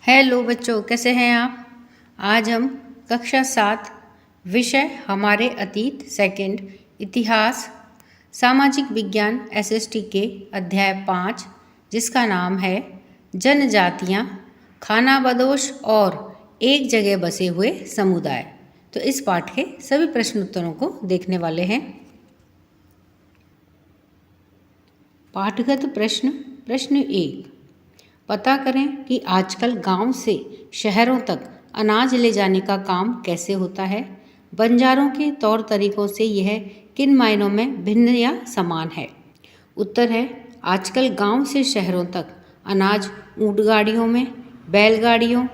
Hello बच्चों, कैसे हैं आप। आज हम कक्षा 7 विषय हमारे अतीत सेकंड इतिहास सामाजिक विज्ञान एसएसटी के अध्याय 5 जिसका नाम है जनजातियाँ, खानाबदोश और एक जगह बसे हुए समुदाय। तो इस पाठ के सभी प्रश्न उत्तरों को देखने वाले हैं। पाठगत प्रश्न 1, पता करें कि आजकल गांव से शहरों तक अनाज ले जाने का काम कैसे होता है। बंजारों के तौर तरीकों से यह किन मायनों में भिन्न या समान है। उत्तर है, आजकल गांव से शहरों तक अनाज ऊंट गाड़ियों में, बैलगाड़ियों,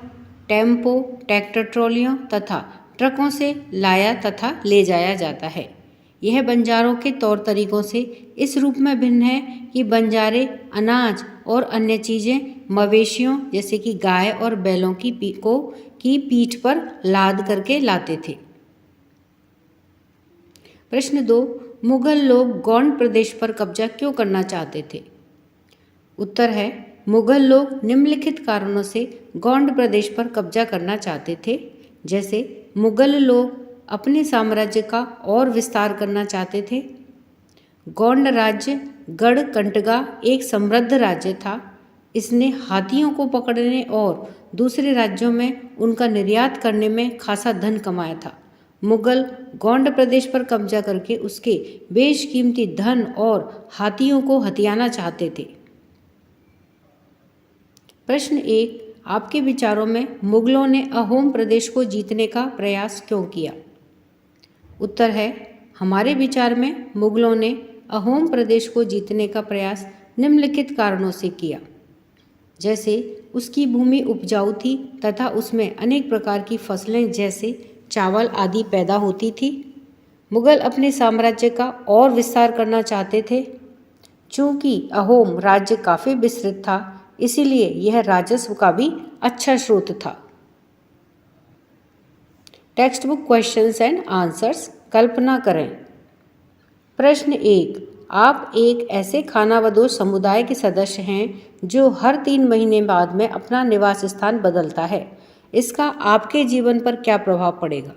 टेम्पो, ट्रैक्टर ट्रॉलियों तथा ट्रकों से लाया तथा ले जाया जाता है। यह बंजारों के तौर तरीकों से इस रूप में भिन्न है कि बंजारे अनाज और अन्य चीज़ें मवेशियों जैसे कि गाय और बैलों की पीठ पर लाद करके लाते थे। प्रश्न 2, मुगल लोग गोंड प्रदेश पर कब्जा क्यों करना चाहते थे। उत्तर है, मुगल लोग निम्नलिखित कारणों से गोंड प्रदेश पर कब्जा करना चाहते थे। जैसे मुगल लोग अपने साम्राज्य का और विस्तार करना चाहते थे। गोंड राज्य गढ़कंटगा एक समृद्ध राज्य था। इसने हाथियों को पकड़ने और दूसरे राज्यों में उनका निर्यात करने में खासा धन कमाया था। मुगल गोंड प्रदेश पर कब्जा करके उसके बेशकीमती धन और हाथियों को हथियाना चाहते थे। प्रश्न 1, आपके विचारों में मुगलों ने अहोम प्रदेश को जीतने का प्रयास क्यों किया। उत्तर है, हमारे विचार में मुगलों ने अहोम प्रदेश को जीतने का प्रयास निम्नलिखित कारणों से किया। जैसे उसकी भूमि उपजाऊ थी तथा उसमें अनेक प्रकार की फसलें जैसे चावल आदि पैदा होती थी। मुगल अपने साम्राज्य का और विस्तार करना चाहते थे। चूँकि अहोम राज्य काफ़ी विस्तृत था, इसीलिए यह राजस्व का भी अच्छा स्रोत था। Textbook questions and answers कल्पना करें। प्रश्न 1, आप एक ऐसे खानाबदोश समुदाय के सदस्य हैं जो हर 3 महीने बाद में अपना निवास स्थान बदलता है। इसका आपके जीवन पर क्या प्रभाव पड़ेगा।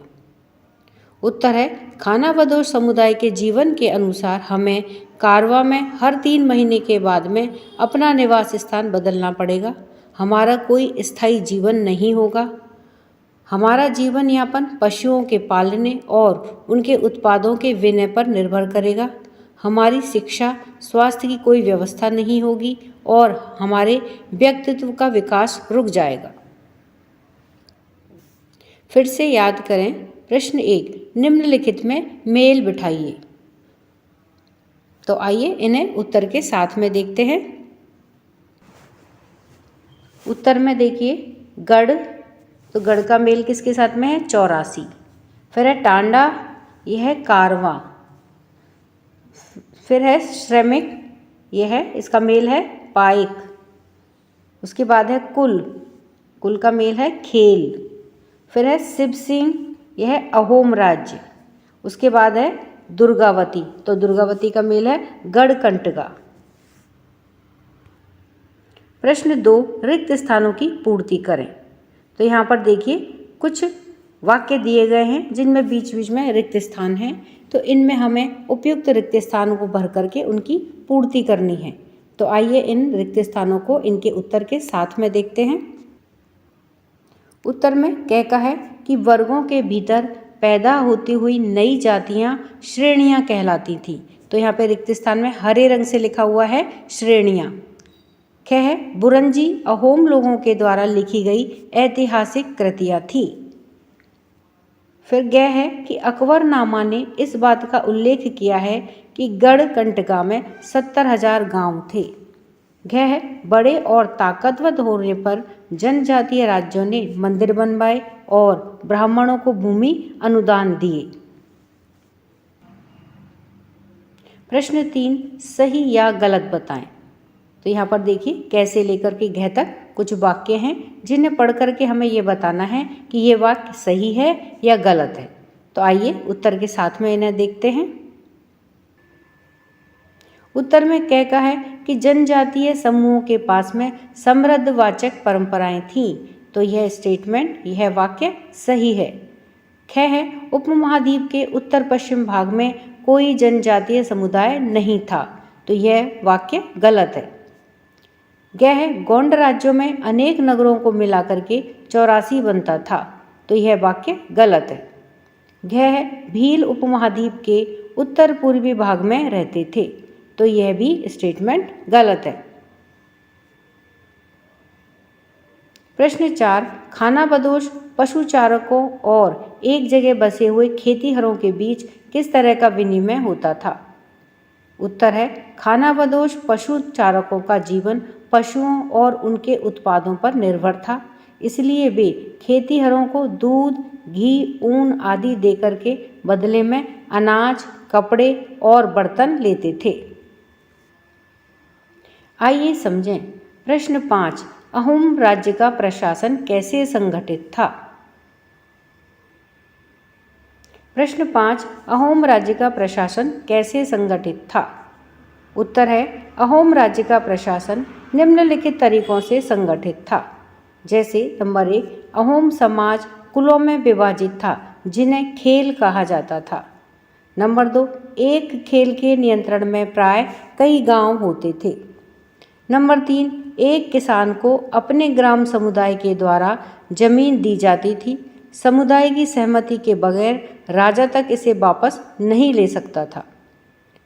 उत्तर है, खानाबदोश समुदाय के जीवन के अनुसार हमें कारवां में हर 3 महीने के बाद में अपना निवास स्थान बदलना पड़ेगा। हमारा कोई स्थायी जीवन नहीं होगा। हमारा जीवन यापन पशुओं के पालने और उनके उत्पादों के विनय पर निर्भर करेगा। हमारी शिक्षा स्वास्थ्य की कोई व्यवस्था नहीं होगी और हमारे व्यक्तित्व का विकास रुक जाएगा। फिर से याद करें। प्रश्न 1, निम्नलिखित में मेल बिठाइए। तो आइए इन्हें उत्तर के साथ में देखते हैं। उत्तर में देखिए, गढ़, तो गढ़ का मेल किसके साथ में है, 84। फिर है टांडा, यह है कारवां। फिर है श्रमिक, यह है, इसका मेल है पाइक। उसके बाद है कुल, कुल का मेल है खेल। फिर है शिव सिंह, यह है अहोम राज्य। उसके बाद है दुर्गावती, तो दुर्गावती का मेल है गढ़कंटगा। प्रश्न 2, रिक्त स्थानों की पूर्ति करें। तो यहाँ पर देखिए कुछ वाक्य दिए गए हैं जिनमें बीच बीच में रिक्त स्थान हैं। तो इनमें हमें उपयुक्त रिक्त स्थानों को भर करके उनकी पूर्ति करनी है। तो आइए इन रिक्त स्थानों को इनके उत्तर के साथ में देखते हैं। उत्तर में कहता है कि वर्गों के भीतर पैदा होती हुई नई जातियाँ श्रेणियाँ कहलाती थीं। तो यहाँ पे रिक्त स्थान में हरे रंग से लिखा हुआ है श्रेणियाँ। ख है, बुरंजी अहोम लोगों के द्वारा लिखी गई ऐतिहासिक कृतियाँ थी। फिर ग है कि अकबरनामा ने इस बात का उल्लेख किया है कि गढ़कंटगा में 70,000 गांव थे। घ है, बड़े और ताकतवर होने पर जनजातीय राज्यों ने मंदिर बनवाए और ब्राह्मणों को भूमि अनुदान दिए। प्रश्न 3, सही या गलत बताएं। तो यहाँ पर देखिए कैसे लेकर के घ तक कुछ वाक्य हैं जिन्हें पढ़ करके हमें ये बताना है कि ये वाक्य सही है या गलत है। तो आइए उत्तर के साथ में इन्हें देखते हैं। उत्तर में क्या कहा है कि जनजातीय समूहों के पास में समृद्धवाचक परंपराएं थीं। तो यह स्टेटमेंट, यह वाक्य सही है। ख है, उपमहाद्वीप के उत्तर पश्चिम भाग में कोई जनजातीय समुदाय नहीं था, तो यह वाक्य गलत है। ग है, गोंड राज्यों में अनेक नगरों को मिलाकर के 84 बनता था, तो यह वाक्य गलत है। घ है, भील उपमहाद्वीप के उत्तर पूर्वी भाग में रहते थे, तो यह भी स्टेटमेंट गलत है। प्रश्न 4, खानाबदोश पशुचारकों और एक जगह बसे हुए खेतीहरों के बीच किस तरह का विनिमय होता था? उत्तर है, खानाबदोश पशुचारकों का जीवन पशुओं और उनके उत्पादों पर निर्भर था, इसलिए वे खेतीहरों को दूध, घी, ऊन आदि देकर के बदले में अनाज, कपड़े और बर्तन लेते थे। आइए समझें। प्रश्न 5, अहोम राज्य का प्रशासन कैसे संगठित था? प्रश्न 5, अहोम राज्य का प्रशासन कैसे संगठित था? उत्तर है, अहोम राज्य का प्रशासन निम्नलिखित तरीकों से संगठित था। जैसे नंबर 1, अहोम समाज कुलों में विभाजित था, जिन्हें खेल कहा जाता था। नंबर 2, एक खेल के नियंत्रण में प्राय कई गांव होते थे। नंबर 3, एक किसान को अपने ग्राम समुदाय के द्वारा जमीन दी जाती थी। समुदाय की सहमति के बगैर राजा तक इसे वापस नहीं ले सकता था।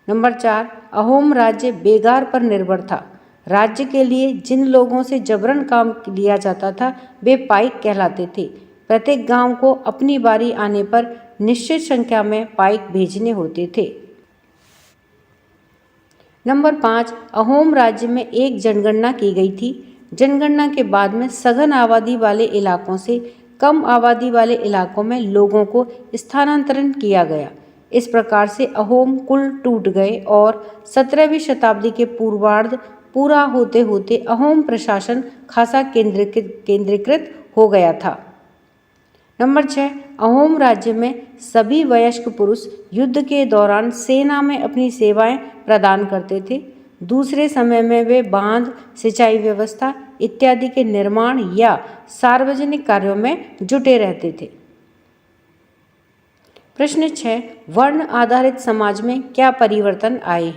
नंबर 4, अहोम राज्य बेगार पर निर्भर था। राज्य के लिए जिन लोगों से जबरन काम लिया जाता था वे पाइक कहलाते थे। प्रत्येक गांव को अपनी बारी आने पर निश्चित संख्या में पाइक भेजने होते थे। नंबर 5, अहोम राज्य में एक जनगणना की गई थी। जनगणना के बाद में सघन आबादी वाले इलाकों से कम आबादी वाले इलाकों में लोगों को स्थानांतरण किया गया। इस प्रकार से अहोम कुल टूट गए और 17वीं शताब्दी के पूर्वार्ध पूरा होते होते अहोम प्रशासन खासा केंद्रीकृत हो गया था। नंबर 6, अहोम राज्य में सभी वयस्क पुरुष युद्ध के दौरान सेना में अपनी सेवाएं प्रदान करते थे। दूसरे समय में वे बांध, सिंचाई व्यवस्था इत्यादि के निर्माण या सार्वजनिक कार्यों में जुटे रहते थे। प्रश्न 6, वर्ण आधारित समाज में क्या परिवर्तन आए?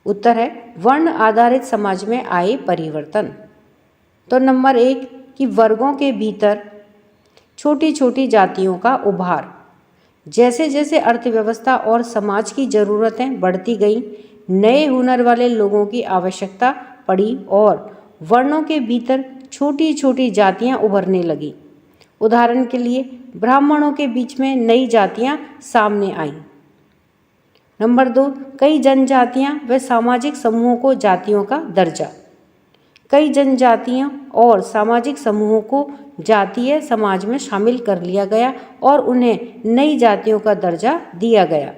उत्तर है, वर्ण आधारित समाज में आए परिवर्तन। तो नंबर 1 कि वर्गों के भीतर छोटी छोटी जातियों का उभार। जैसे जैसे अर्थव्यवस्था और समाज की ज़रूरतें बढ़ती गईं, नए हुनर वाले लोगों की आवश्यकता पड़ी और वर्णों के भीतर छोटी छोटी जातियां उभरने लगीं। उदाहरण के लिए ब्राह्मणों के बीच में नई जातियां सामने आईं। नंबर 2, कई जनजातियां व सामाजिक समूहों को जातियों का दर्जा। कई जनजातियों और सामाजिक समूहों को जातीय समाज में शामिल कर लिया गया और उन्हें नई जातियों का दर्जा दिया गया।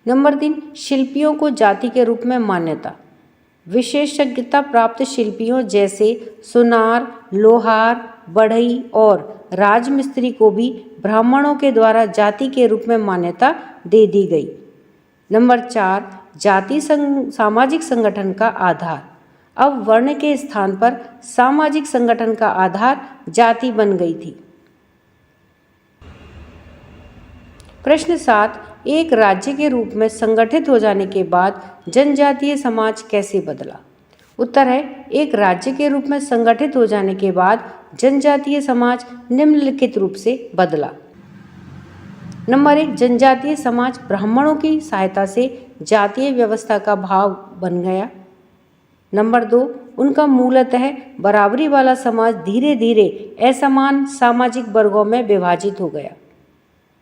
नंबर 3, शिल्पियों को जाति के रूप में मान्यता। विशेषज्ञता प्राप्त शिल्पियों जैसे सुनार, लोहार, बढ़ई और राजमिस्त्री को भी ब्राह्मणों के द्वारा जाति के रूप में मान्यता दे दी गई। नंबर 4, जाति सामाजिक संगठन का आधार। अब वर्ण के स्थान पर सामाजिक संगठन का आधार जाति बन गई थी। प्रश्न 7, एक राज्य के रूप में संगठित हो जाने के बाद जनजातीय समाज कैसे बदला? उत्तर है, एक राज्य के रूप में संगठित हो जाने के बाद जनजातीय समाज निम्नलिखित रूप से बदला। नंबर 1, जनजातीय समाज ब्राह्मणों की सहायता से जातीय व्यवस्था का भाग बन गया। नंबर 2, उनका मूलतः बराबरी वाला समाज धीरे धीरे असमान सामाजिक वर्गों में विभाजित हो गया।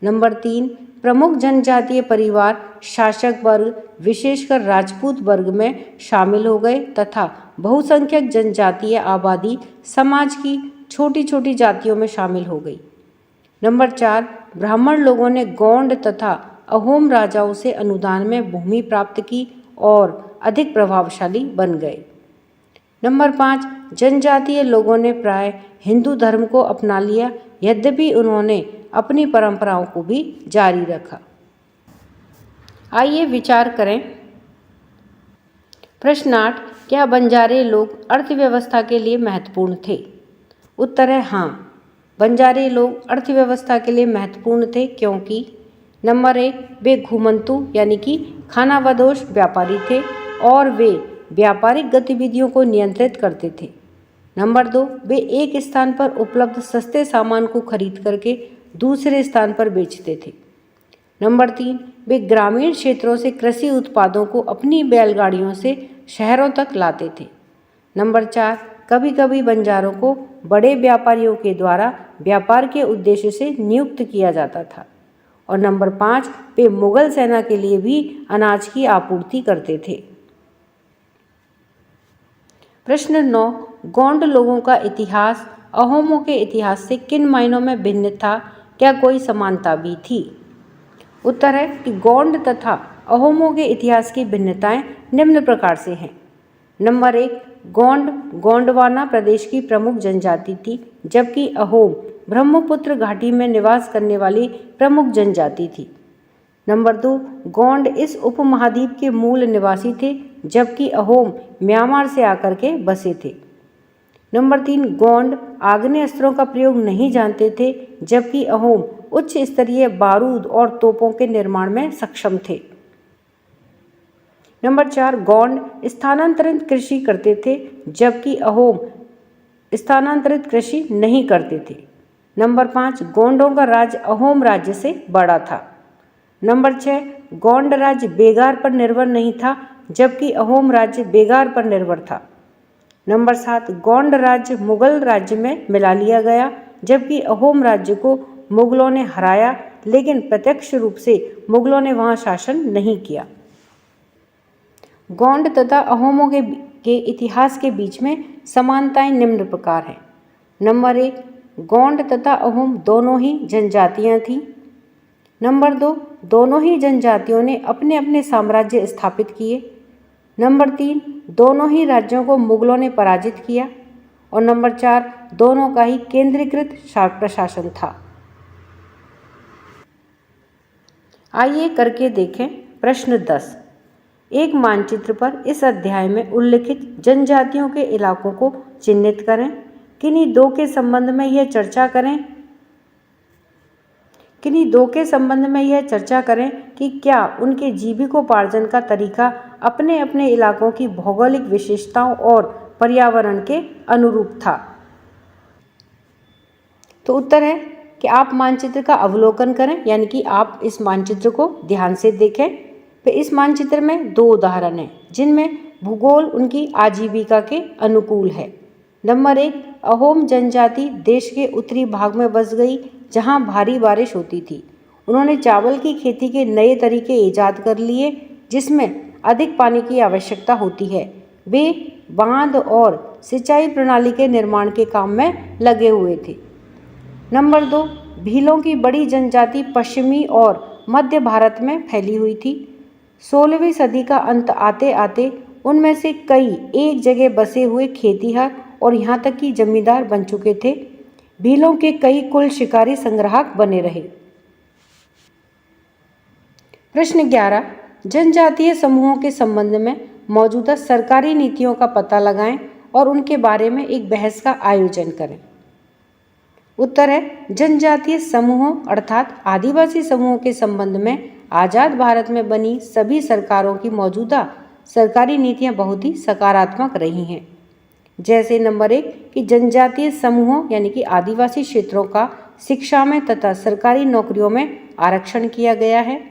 नंबर 3, प्रमुख जनजातीय परिवार शासक वर्ग विशेषकर राजपूत वर्ग में शामिल हो गए तथा बहुसंख्यक जनजातीय आबादी समाज की छोटी छोटी जातियों में शामिल हो गई। नंबर 4, ब्राह्मण लोगों ने गोंड तथा अहोम राजाओं से अनुदान में भूमि प्राप्त की और अधिक प्रभावशाली बन गए। नंबर 5, जनजातीय लोगों ने प्राय हिंदू धर्म को अपना लिया, यद्यपि उन्होंने अपनी परंपराओं को भी जारी रखा। आइए विचार करें। प्रश्न 8, क्या बंजारे लोग अर्थव्यवस्था के लिए महत्वपूर्ण थे? उत्तर है हाँ, बंजारे लोग अर्थव्यवस्था के लिए महत्वपूर्ण थे क्योंकि नंबर 1, वे घुमंतू यानी कि खानाबदोश व्यापारी थे और वे व्यापारिक गतिविधियों को नियंत्रित करते थे। नंबर 2, वे एक स्थान पर उपलब्ध सस्ते सामान को खरीद करके दूसरे स्थान पर बेचते थे। नंबर 3, वे ग्रामीण क्षेत्रों से कृषि उत्पादों को अपनी बैलगाड़ियों से शहरों तक लाते थे। नंबर 4, कभी कभी बंजारों को बड़े व्यापारियों के द्वारा व्यापार के उद्देश्य से नियुक्त किया जाता था। और नंबर 5, वे मुगल सेना के लिए भी अनाज की आपूर्ति करते थे। प्रश्न 9, गोंड लोगों का इतिहास अहोमों के इतिहास से किन मायनों में भिन्न था? क्या कोई समानता भी थी? उत्तर है कि गोंड तथा अहोमों के इतिहास की भिन्नताएं निम्न प्रकार से हैं। नंबर 1, गोंड गोंडवाना प्रदेश की प्रमुख जनजाति थी, जबकि अहोम ब्रह्मपुत्र घाटी में निवास करने वाली प्रमुख जनजाति थी। नंबर 2, गोंड इस उपमहाद्वीप के मूल निवासी थे, जबकि अहोम म्यांमार से आकर के बसे थे। नंबर 3, गोंड आग्नेय अस्त्रों का प्रयोग नहीं जानते थे, जबकि अहोम उच्च स्तरीय बारूद और तोपों के निर्माण में सक्षम थे। नंबर 4, गोंड स्थानांतरित कृषि करते थे, जबकि अहोम स्थानांतरित कृषि नहीं करते थे। नंबर 5, गोंडों का राज्य अहोम राज्य से बड़ा था। नंबर 6, गोंड राज्य बेगार पर निर्भर नहीं था, जबकि अहोम राज्य बेगार पर निर्भर था। नंबर 7, गोंड राज्य मुगल राज्य में मिला लिया गया, जबकि अहोम राज्य को मुगलों ने हराया, लेकिन प्रत्यक्ष रूप से मुगलों ने वहां शासन नहीं किया। गोंड तथा अहोमों के इतिहास के बीच में समानताएं निम्न प्रकार हैं। नंबर 1, गोंड तथा अहोम दोनों ही जनजातियां थीं। नंबर 2, दोनों ही जनजातियों ने अपने अपने साम्राज्य स्थापित किए। नंबर 3, दोनों ही राज्यों को मुगलों ने पराजित किया। और नंबर 4, दोनों का ही केंद्रीकृत प्रशासन था। आइए करके देखें प्रश्न 10। एक मानचित्र पर इस अध्याय में उल्लिखित जनजातियों के इलाकों को चिन्हित करें। किन्हीं दो के संबंध में यह चर्चा करें कि क्या उनके जीविकोपार्जन का तरीका अपने अपने इलाकों की भौगोलिक विशेषताओं और पर्यावरण के अनुरूप था। तो उत्तर है कि आप मानचित्र का अवलोकन करें, यानी कि आप इस मानचित्र को ध्यान से देखें। फिर इस मानचित्र में 2 उदाहरण हैं, जिनमें भूगोल उनकी आजीविका के अनुकूल है। नंबर 1, अहोम जनजाति देश के उत्तरी भाग में बस गई, जहां भारी बारिश होती थी। उन्होंने चावल की खेती के नए तरीके ईजाद कर लिए, जिसमें अधिक पानी की आवश्यकता होती है। वे बांध और सिंचाई प्रणाली के निर्माण के काम में लगे हुए थे। नंबर 2, भीलों की बड़ी जनजाति पश्चिमी और मध्य भारत में फैली हुई थी। 16वीं सदी का अंत आते आते उनमें से कई एक जगह बसे हुए खेतीहर और यहाँ तक कि जमींदार बन चुके थे। भीलों के कई कुल शिकारी संग्राहक बने रहे। प्रश्न 11, जनजातीय समूहों के संबंध में मौजूदा सरकारी नीतियों का पता लगाएं और उनके बारे में एक बहस का आयोजन करें। उत्तर है, जनजातीय समूहों अर्थात आदिवासी समूहों के संबंध में आज़ाद भारत में बनी सभी सरकारों की मौजूदा सरकारी नीतियां बहुत ही सकारात्मक रही हैं। जैसे नंबर 1 कि जनजातीय समूहों यानी कि आदिवासी क्षेत्रों का शिक्षा में तथा सरकारी नौकरियों में आरक्षण किया गया है।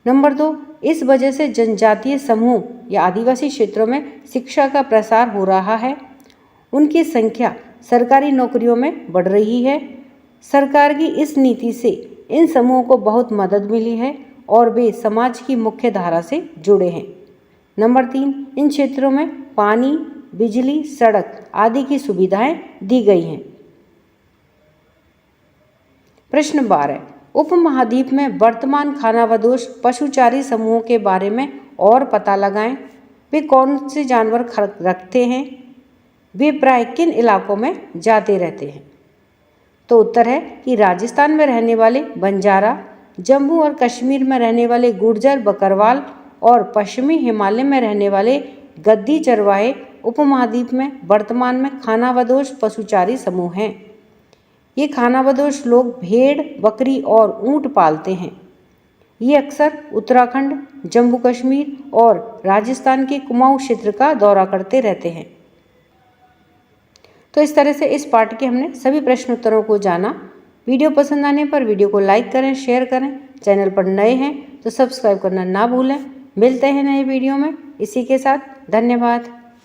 नंबर 2, इस वजह से जनजातीय समूह या आदिवासी क्षेत्रों में शिक्षा का प्रसार हो रहा है। उनकी संख्या सरकारी नौकरियों में बढ़ रही है। सरकार की इस नीति से इन समूहों को बहुत मदद मिली है और वे समाज की मुख्य धारा से जुड़े हैं। नंबर 3, इन क्षेत्रों में पानी, बिजली, सड़क आदि की सुविधाएं दी गई हैं। प्रश्न 12, उपमहाद्वीप में वर्तमान खानाबदोश पशुचारी समूहों के बारे में और पता लगाएं। वे कौन से जानवर रखते हैं? वे प्राय किन इलाकों में जाते रहते हैं? तो उत्तर है कि राजस्थान में रहने वाले बंजारा, जम्मू और कश्मीर में रहने वाले गुर्जर बकरवाल और पश्चिमी हिमालय में रहने वाले गद्दी चरवाहे उपमहाद्वीप में वर्तमान में खानाबदोश पशुचारी समूह हैं। ये खानाबदोश लोग भेड़, बकरी और ऊंट पालते हैं। ये अक्सर उत्तराखंड, जम्मू कश्मीर और राजस्थान के कुमाऊं क्षेत्र का दौरा करते रहते हैं। तो इस तरह से इस पाठ के हमने सभी प्रश्न उत्तरों को जाना। वीडियो पसंद आने पर वीडियो को लाइक करें, शेयर करें। चैनल पर नए हैं तो सब्सक्राइब करना ना भूलें। मिलते हैं नए वीडियो में। इसी के साथ धन्यवाद।